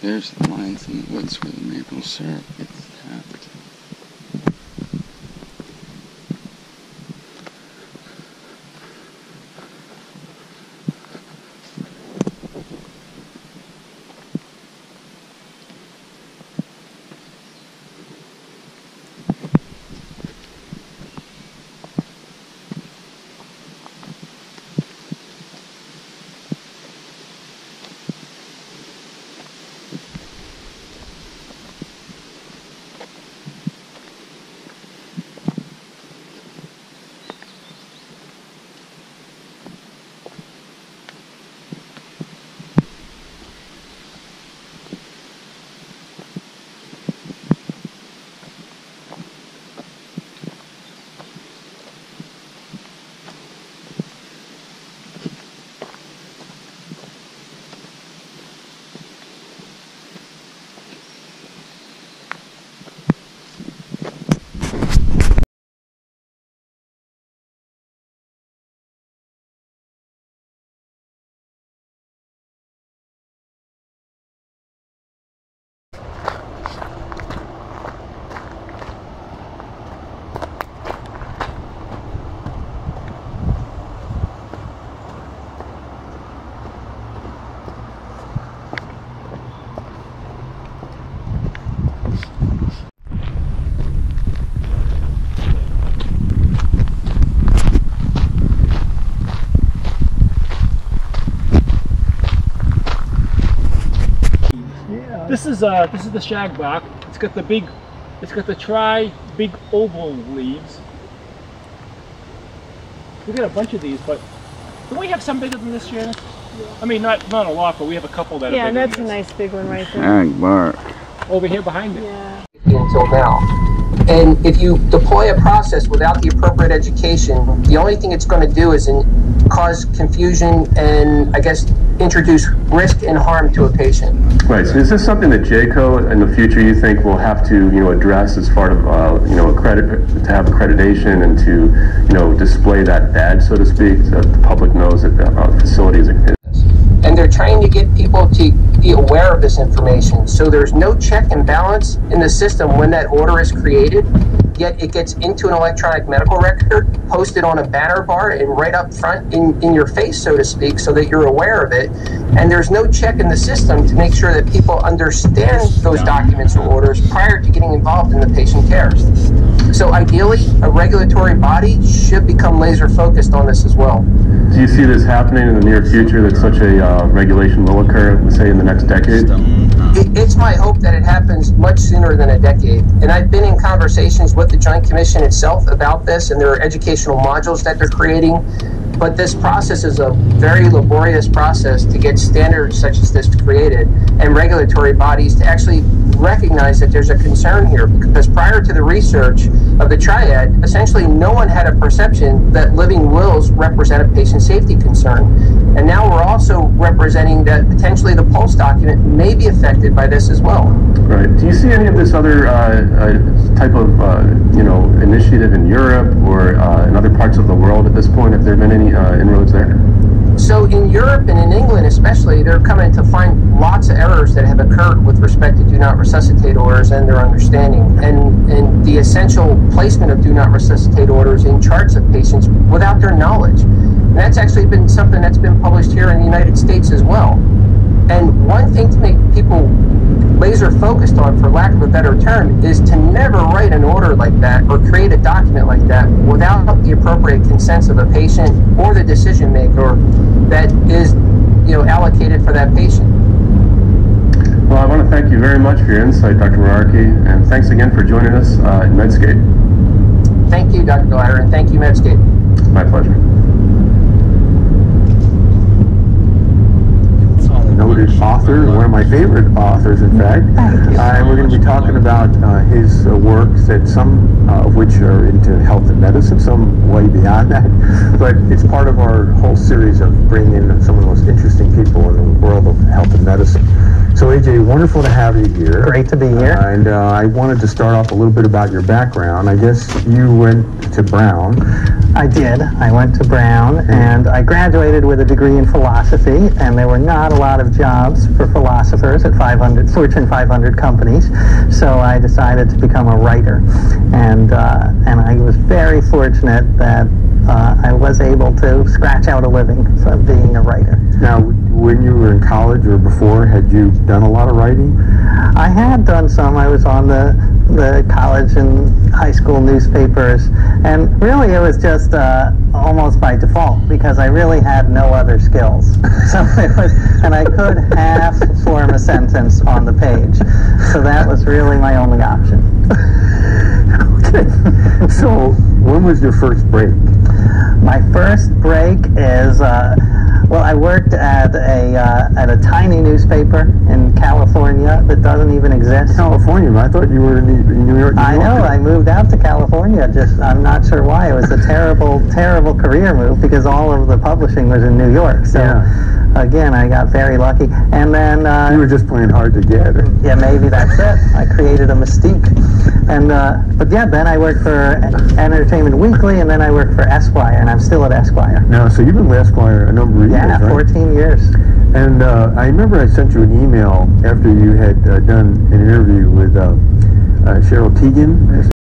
There's the lines in the woods where the maple syrup gets tapped. This is the shagbark. It's got the big oval leaves. We got a bunch of these, but do we have some bigger than this, Janice? Yeah. I mean, not a lot, but we have a couple that are bigger. Yeah, that's a nice big one right there. Shagbark. Over here behind it. Yeah. Until now. And if you deploy a process without the appropriate education, the only thing it's going to do is cause confusion and, I guess, introduce risk and harm to a patient. Right. So is this something that JCO in the future you think will have to, address as part of, to have accreditation and to, display that badge, so to speak, so that the public knows that the facility is and they're trying to get people to be aware of this information. So there's no check and balance in the system when that order is created, yet it gets into an electronic medical record, posted on a banner bar and right up front in your face, so to speak, so that you're aware of it. And there's no check in the system to make sure that people understand those documents or orders prior to getting involved in the patient care. So ideally, a regulatory body should become laser focused on this as well. Do you see this happening in the near future, that such a regulation will occur, say, in the next decade? It's my hope that it happens much sooner than a decade. And I've been in conversations with the Joint Commission itself about this and their educational modules that they're creating. But this process is a very laborious process to get standards such as this created and regulatory bodies to actually recognize that there's a concern here, because prior to the research of the triad, essentially no one had a perception that living wills represent a patient safety concern. And now we're also representing that potentially the Pulse document may be affected by this as well. Right. Do you see any of this other type of initiative in Europe or in other parts of the world at this point? Have there been any inroads there? So in Europe and in England especially, they're coming to find lots of errors that have occurred with respect to do not resuscitate orders and their understanding, and the essential placement of do not resuscitate orders in charts of patients without their knowledge. And that's actually been something that's been published here in the United States as well. And one thing to make people laser focused on, for lack of a better term, is to never write an order like that or create a document like that without the appropriate consents of a patient or the decision maker that is, allocated for that patient. Well, I want to thank you very much for your insight, Dr. Mararki, and thanks again for joining us at Medscape. Thank you, Dr. Glider, and thank you, Medscape. My pleasure. Noted author, one of my favorite authors, in fact. And we're going to be talking about his works, that some of which are into health and medicine, some way beyond that. But it's part of our whole series of bringing in some of the most interesting people in the world of health and medicine. So AJ, wonderful to have you here. Great to be here. And I wanted to start off a little bit about your background. I guess you went to Brown. I did. I went to Brown, and I graduated with a degree in philosophy, and there were not a lot of jobs for philosophers at Fortune 500 companies, so I decided to become a writer. And I was very fortunate that I was able to scratch out a living from being a writer. Now, when you were in college or before, had you done a lot of writing? I had done some. I was on the college and high school newspapers, and really it was just almost by default because I really had no other skills. So it was, and I could half form a sentence on the page. So that was really my only option. Okay. So when was your first break? My first break is, well, I worked at a tiny newspaper in California that doesn't even exist. California? I thought you were in New York. I know. I moved out to California. I'm not sure why. It was a terrible, terrible career move because all of the publishing was in New York. So, again, I got very lucky. And then you were just playing hard to get. Yeah, maybe that's it. I created a mystique. And but yeah, then I worked for Entertainment Weekly, and then I worked for Esquire, and I'm still at Esquire. Now, so you've been with Esquire a number of years, right? 14 years. And I remember I sent you an email after you had done an interview with Cheryl Teigen.